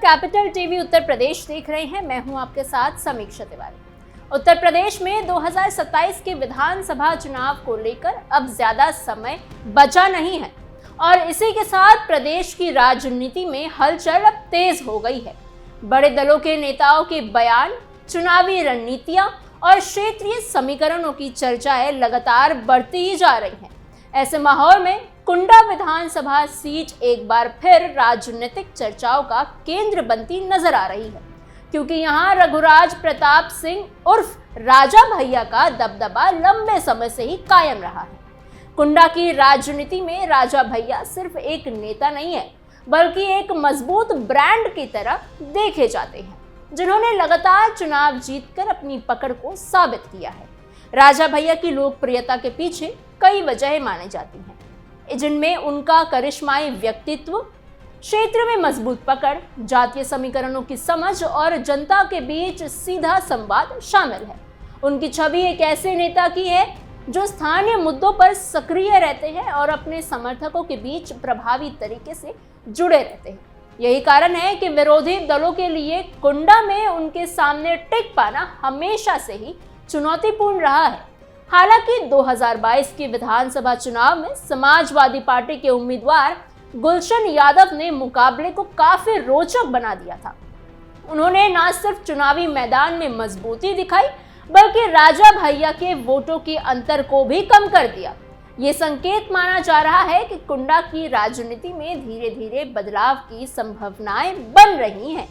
Capital TV Uttar Pradesh देख रहे हैं। मैं हूं आपके साथ समीक्षा तिवारी। उत्तर प्रदेश में 2027 के विधानसभा चुनाव को लेकर अब ज्यादा समय बचा नहीं है और इसी के साथ प्रदेश की राजनीति में हलचल अब तेज हो गई है। बड़े दलों के नेताओं के बयान, चुनावी रणनीतियां और क्षेत्रीय समीकरणों की चर्चाएं लगातार बढ़ती ही जा रही हैं। ऐसे माहौल में कुंडा विधानसभा सीट एक बार फिर राजनीतिक चर्चाओं का केंद्र बनती नजर आ रही है, क्योंकि यहां रघुराज प्रताप सिंह उर्फ राजा भैया का दबदबा लंबे समय से ही कायम रहा है। कुंडा की राजनीति में राजा भैया सिर्फ एक नेता नहीं है, बल्कि एक मजबूत ब्रांड की तरह देखे जाते हैं, जिन्होंने लगातार चुनाव जीतकर अपनी पकड़ को साबित किया है। राजा भैया की लोकप्रियता के पीछे कई वजहें मानी जाती हैं, जिनमें उनका करिश्माई व्यक्तित्व, क्षेत्र में मजबूत पकड़, जातीय समीकरणों की समझ और जनता के बीच सीधा संवाद शामिल है। उनकी छवि एक ऐसे नेता की है जो स्थानीय मुद्दों पर सक्रिय रहते हैं और अपने समर्थकों के बीच प्रभावी तरीके से जुड़े रहते हैं। यही कारण है कि विरोधी दलों के लिए कुंडा में उनके सामने टिक पाना हमेशा से ही चुनौतीपूर्ण रहा है। हालांकि 2022 के विधानसभा चुनाव में समाजवादी पार्टी के उम्मीदवार गुलशन यादव ने मुकाबले को काफी रोचक बना दिया था। उन्होंने न सिर्फ चुनावी मैदान में मजबूती दिखाई, बल्कि राजा भैया के वोटों के अंतर को भी कम कर दिया। ये संकेत माना जा रहा है कि कुंडा की राजनीति में धीरे धीरे बदलाव की संभावनाएं बन रही हैं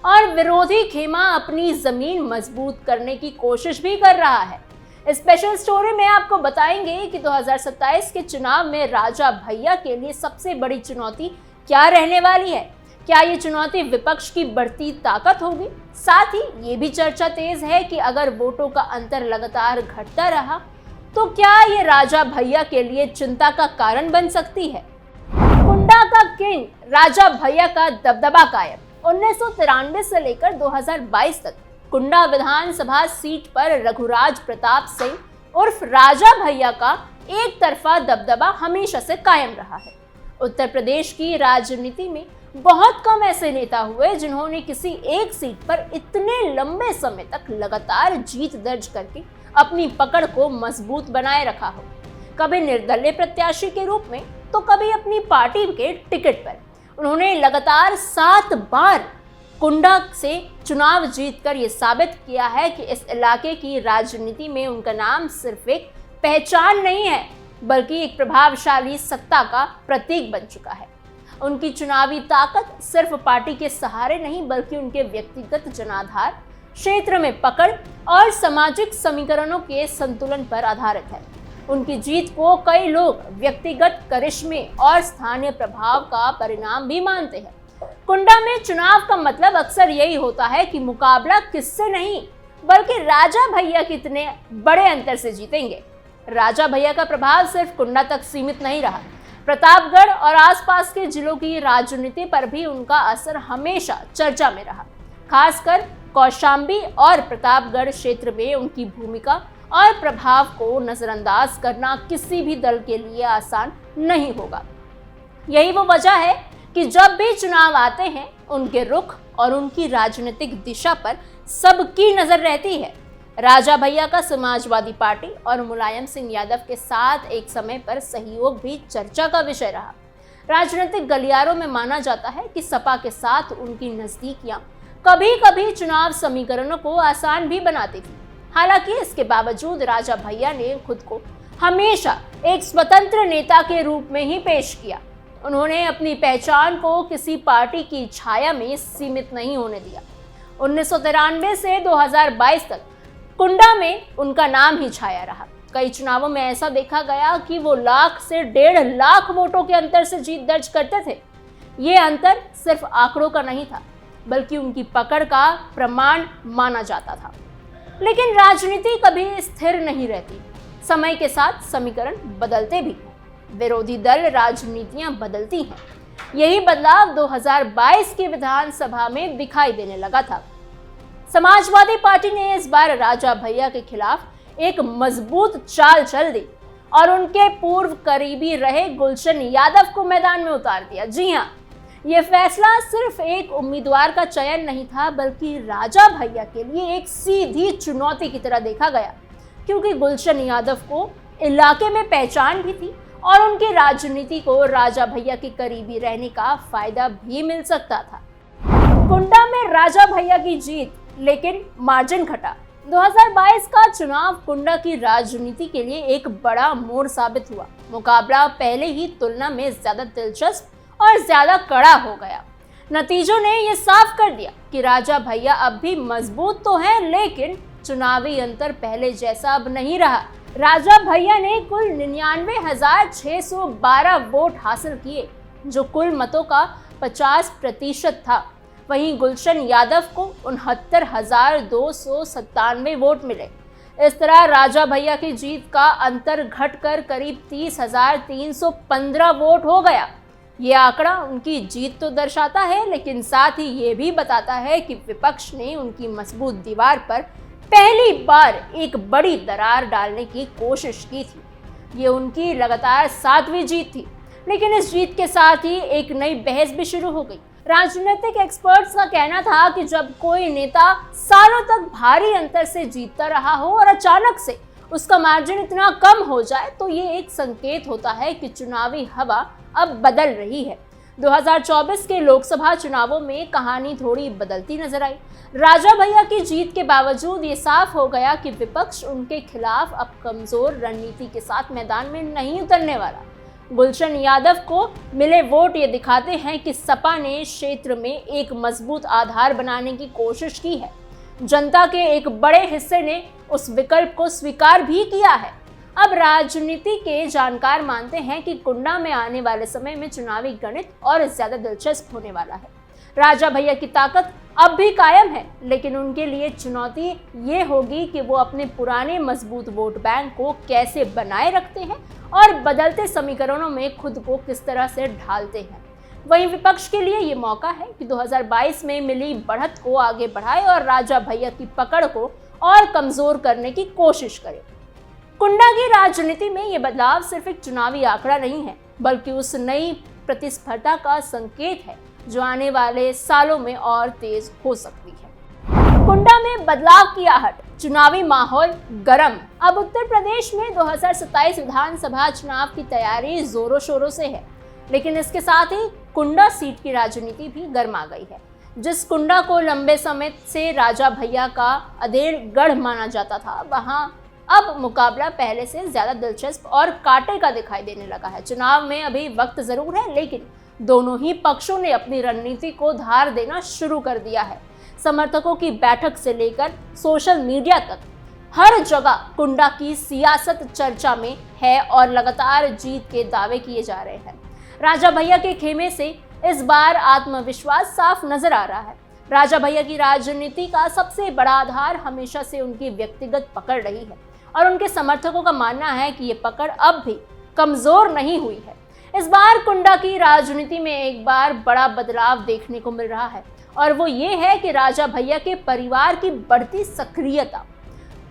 और विरोधी खेमा अपनी जमीन मजबूत करने की कोशिश भी कर रहा है। स्पेशल स्टोरी में आपको बताएंगे कि 2027 के चुनाव में राजा भैया के लिए सबसे बड़ी चुनौती क्या रहने वाली है। क्या ये चुनौती विपक्ष की बढ़ती ताकत होगी? साथ ही ये भी चर्चा तेज है कि अगर वोटों का अंतर लगातार घटता रहा तो क्या ये राजा भैया के लिए चिंता का कारण बन सकती है। कुंडा का किंग राजा भैया का दबदबा कायम। 1993 से लेकर 2022 तक कुंडा विधानसभा सीट पर रघुराज प्रताप सिंह उर्फ राजा भैया का एक तरफा दबदबा हमेशा से कायम रहा है। उत्तर प्रदेश की राजनीति में बहुत कम ऐसे नेता हुए जिन्होंने किसी एक सीट पर इतने लंबे समय तक लगातार जीत दर्ज करके अपनी पकड़ को मजबूत बनाए रखा हो। कभी निर्दलीय प्रत्याशी के रूप में तो कभी अपनी पार्टी के टिकट पर। उन्होंने लगातार 7 बार कुंडा से चुनाव जीतकर ये साबित किया है कि इस इलाके की राजनीति में उनका नाम सिर्फ एक पहचान नहीं है, बल्कि एक प्रभावशाली सत्ता का प्रतीक बन चुका है। उनकी चुनावी ताकत सिर्फ पार्टी के सहारे नहीं, बल्कि उनके व्यक्तिगत जनाधार, क्षेत्र में पकड़ और सामाजिक समीकरणों के संतुलन पर आधारित है। उनकी जीत को कई लोग व्यक्तिगत करिश्मे और स्थानीय प्रभाव का परिणाम भी मानते हैं। कुंडा में चुनाव का मतलब अक्सर यही होता है कि मुकाबला किससे नहीं, बल्कि राजा भैया कितने बड़े अंतर से जीतेंगे। राजा भैया का प्रभाव सिर्फ कुंडा तक सीमित नहीं रहा। प्रतापगढ़ और आसपास के जिलों की राजनीति पर भी उनका असर हमेशा चर्चा में रहा। खासकर कौशांबी और प्रतापगढ़ क्षेत्र में उनकी भूमिका और प्रभाव को नजरअंदाज करना किसी भी दल के लिए आसान नहीं होगा। यही वो वजह है कि जब भी चुनाव आते हैं, उनके रुख और उनकी राजनीतिक दिशा पर सबकी नजर रहती है। राजा भैया का समाजवादी पार्टी और मुलायम सिंह यादव के साथ एक समय पर सहयोग भी चर्चा का विषय रहा। राजनीतिक गलियारों में माना जाता है कि सपा के साथ उनकी नजदीकियां कभी कभी चुनाव समीकरणों को आसान भी बनाती थी। हालांकि इसके बावजूद राजा भैया ने खुद को हमेशा एक स्वतंत्र नेता के रूप में ही पेश किया। उन्होंने अपनी पहचान को किसी पार्टी की छाया में सीमित नहीं होने दिया। 1993 से 2022 तक कुंडा में उनका नाम ही छाया रहा। कई चुनावों में ऐसा देखा गया कि वो 1 लाख से 1.5 लाख वोटों के अंतर से जीत दर्ज करते थे। ये अंतर सिर्फ आंकड़ों का नहीं था, बल्कि उनकी पकड़ का प्रमाण माना जाता था। लेकिन राजनीति कभी स्थिर नहीं रहती। समय के साथ समीकरण बदलते भी हैं। विरोधी दल राजनीतियां बदलती हैं। यही बदलाव 2022 की विधानसभा में दिखाई देने लगा था। समाजवादी पार्टी ने इस बार राजा भैया के खिलाफ एक मजबूत चाल चल दी और उनके पूर्व करीबी रहे गुलशन यादव को मैदान में उतार दिया। जी हाँ, ये फैसला सिर्फ एक उम्मीदवार का चयन नहीं था, बल्कि राजा भैया के लिए एक सीधी चुनौती की तरह देखा गया, क्योंकि गुलशन यादव को इलाके में पहचान भी थी और उनकी राजनीति को राजा भैया के करीबी रहने का फायदा भी मिल सकता था। कुंडा में राजा भैया की जीत, लेकिन मार्जिन घटा। 2022 का चुनाव कुंडा की राजनीति के लिए एक बड़ा मोड़ साबित हुआ। मुकाबला पहले ही तुलना में ज्यादा दिलचस्प और ज्यादा कड़ा हो गया। नतीजों ने यह साफ कर दिया कि राजा भैया अब भी मजबूत तो हैं, लेकिन चुनावी अंतर पहले जैसा अब नहीं रहा। राजा भैया ने कुल 99,612 वोट हासिल किए, जो कुल मतों का 50% था। वहीं गुलशन यादव को 69,297 वोट मिले। इस तरह राजा भैया की जीत का अंतर घटकर करीब 30,315 वोट हो गया। ये आंकड़ा उनकी जीत तो दर्शाता है, लेकिन साथ ही ये भी बताता है कि विपक्ष ने उनकी मजबूत दीवार पर पहली बार एक बड़ी दरार डालने की कोशिश की थी। ये उनकी लगातार 7वीं जीत थी, लेकिन इस जीत के साथ ही एक नई बहस भी शुरू हो गई। राजनीतिक एक्सपर्ट्स का कहना था कि जब कोई नेता सालों तक भारी अंतर से जीतता रहा हो और अचानक से उसका मार्जिन इतना कम हो जाए, तो ये एक संकेत होता है कि चुनावी हवा अब बदल रही है। 2024 के लोकसभा चुनावों में कहानी थोड़ी बदलती नजर आई। राजा भैया की जीत के बावजूद ये साफ हो गया कि विपक्ष उनके खिलाफ अब कमजोर रणनीति के साथ मैदान में नहीं उतरने वाला। गुलशन यादव को मिले वोट ये दिखाते हैं कि सपा ने क्षेत्र में एक मजबूत आधार बनाने की कोशिश की है। जनता के एक बड़े हिस्से ने उस विकल्प को स्वीकार भी किया है। अब राजनीति के जानकार मानते हैं कि कुंडा में आने वाले समय में चुनावी गणित और ज्यादा दिलचस्प होने वाला है। राजा भैया की ताकत अब भी कायम है, लेकिन उनके लिए चुनौती ये होगी कि वो अपने पुराने मजबूत वोट बैंक को कैसे बनाए रखते हैं और बदलते समीकरणों में खुद को किस तरह से ढालते हैं। वहीं विपक्ष के लिए ये मौका है कि 2022 में मिली बढ़त को आगे बढ़ाए और राजा भैया की पकड़ को और कमजोर करने की कोशिश करे। कुंडा की राजनीति में ये बदलाव सिर्फ एक चुनावी आंकड़ा नहीं है, बल्कि उस नई प्रतिस्पर्धा का संकेत है जो आने वाले सालों में और तेज हो सकती है। कुंडा में बदलाव की आहट, चुनावी माहौल गर्म। अब उत्तर प्रदेश में 2027 विधानसभा चुनाव की तैयारी जोरों शोरों से है, लेकिन इसके साथ ही कुंडा सीट की राजनीति भी गर्मा गई है। जिस कुंडा को लंबे समय से राजा भैया का अधेड़ गढ़ माना जाता था, वहां अब मुकाबला पहले से ज्यादा दिलचस्प और कांटे का दिखाई देने लगा है। चुनाव में अभी वक्त जरूर है, लेकिन दोनों ही पक्षों ने अपनी रणनीति को धार देना शुरू कर दिया है। समर्थकों की बैठक से लेकर सोशल मीडिया तक हर जगह कुंडा की सियासत चर्चा में है और लगातार जीत के दावे किए जा रहे हैं। राजा भैया के खेमे से इस बार आत्मविश्वास साफ नजर आ रहा है। राजा भैया की राजनीति का सबसे बड़ा आधार हमेशा से उनकी व्यक्तिगत पकड़ रही है और उनके समर्थकों का मानना है कि ये पकड़ अब भी कमजोर नहीं हुई है। इस बार कुंडा की राजनीति में एक बार बड़ा बदलाव देखने को मिल रहा है और वो ये है कि राजा भैया के परिवार की बढ़ती सक्रियता।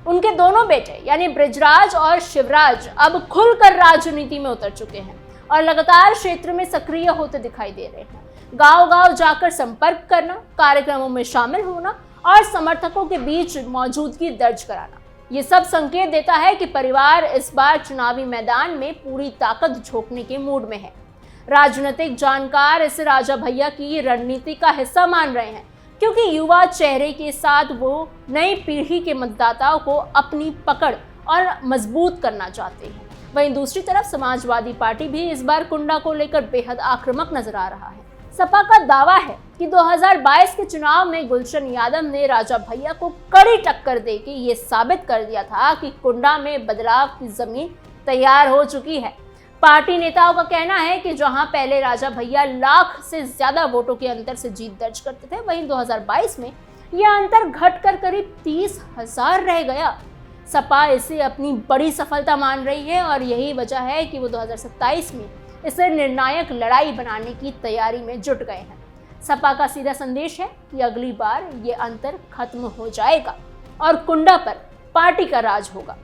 उनके दोनों बेटे यानी बृजराज और शिवराज अब खुलकर राजनीति में उतर चुके हैं और लगातार क्षेत्र में सक्रिय होते दिखाई दे रहे हैं। गांव-गांव जाकर संपर्क करना, कार्यक्रमों में शामिल होना और समर्थकों के बीच मौजूदगी दर्ज कराना, ये सब संकेत देता है कि परिवार इस बार चुनावी मैदान में पूरी ताकत झोंकने के मूड में है। राजनीतिक जानकार इसे राजा भैया की रणनीति का हिस्सा मान रहे हैं, क्योंकि युवा चेहरे के साथ वो नई पीढ़ी के मतदाताओं को अपनी पकड़ और मजबूत करना चाहते हैं। वहीं दूसरी तरफ समाजवादी पार्टी भी इस बार कुंडा को लेकर बेहद आक्रामक नजर आ रहा है। सपा का दावा है कि 2022 के चुनाव में गुलशन यादव ने राजा भैया को कड़ी टक्कर देके ये साबित कर दिया था कि कुंडा में बदलाव की जमीन तैयार हो चुकी है। पार्टी नेताओं का कहना है कि जहां पहले राजा भैया लाख से ज्यादा वोटों के अंतर से जीत दर्ज करते थे, वहीं 2022 में यह अंतर घटकर करीब 30,000 रह गया। सपा इसे अपनी बड़ी सफलता मान रही है और यही वजह है कि वो 2027 में इसे निर्णायक लड़ाई बनाने की तैयारी में जुट गए हैं। सपा का सीधा संदेश है कि अगली बार ये अंतर खत्म हो जाएगा और कुंडा पर पार्टी का राज होगा।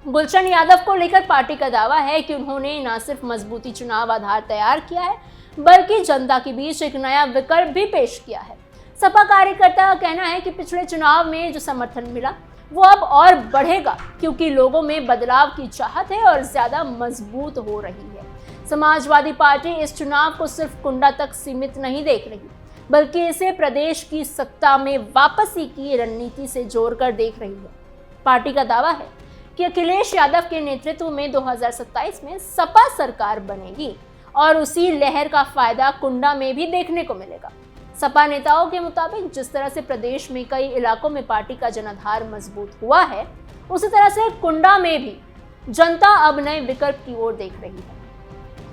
गुलशन यादव को लेकर पार्टी का दावा है कि उन्होंने न सिर्फ मजबूती चुनाव आधार तैयार किया है, बल्कि जनता के बीच एक नया विकल्प भी पेश किया है। सपा कार्यकर्ता का कहना है कि पिछले चुनाव में जो समर्थन मिला वो अब और बढ़ेगा, क्योंकि लोगों में बदलाव की चाहत है और ज्यादा मजबूत हो रही है। समाजवादी पार्टी इस चुनाव को सिर्फ कुंडा तक सीमित नहीं देख रही, बल्कि इसे प्रदेश की सत्ता में वापसी की रणनीति से जोड़कर देख रही है। पार्टी का दावा है कि अखिलेश यादव के नेतृत्व में 2027 में सपा सरकार बनेगी और उसी लहर का फायदा कुंडा में भी देखने को मिलेगा। सपा नेताओं के मुताबिक जिस तरह से प्रदेश में कई इलाकों में पार्टी का जनाधार मजबूत हुआ है, उसी तरह से कुंडा में भी जनता अब नए विकल्प की ओर देख रही है।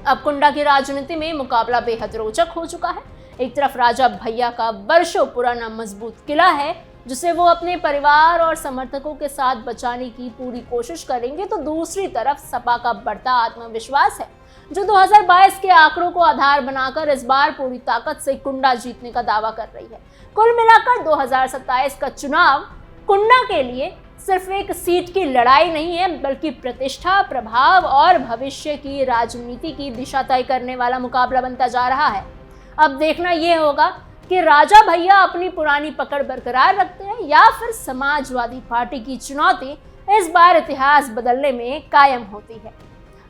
अब कुंडा की राजनीति में मुकाबला बेहद रोचक हो चुका है। एक तरफ राजा भैया का वर्षों पुराना मजबूत किला है, जिसे वो अपने परिवार और समर्थकों के साथ बचाने की पूरी कोशिश करेंगे, तो दूसरी तरफ सपा का बढ़ता आत्मविश्वास है, जो 2022 के आंकड़ों को आधार बनाकर इस बार पूरी ताकत से कुंडा जीतने का दावा कर रही है। कुल मिलाकर 2027 का चुनाव कुंडा के लिए सिर्फ एक सीट की लड़ाई नहीं है, बल्कि प्रतिष्ठा, प्रभाव और भविष्य की राजनीति की दिशा तय करने वाला मुकाबला बनता जा रहा है। अब देखना यह होगा कि राजा भैया अपनी पुरानी पकड़ बरकरार रखते हैं या फिर समाजवादी पार्टी की चुनौती इस बार इतिहास बदलने में कायम होती है।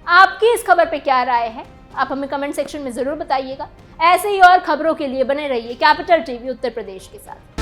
आपकी इस खबर पे क्या राय है? आप हमें कमेंट सेक्शन में जरूर बताइएगा। ऐसे ही और खबरों के लिए बने रहिए कैपिटल टीवी उत्तर प्रदेश के साथ।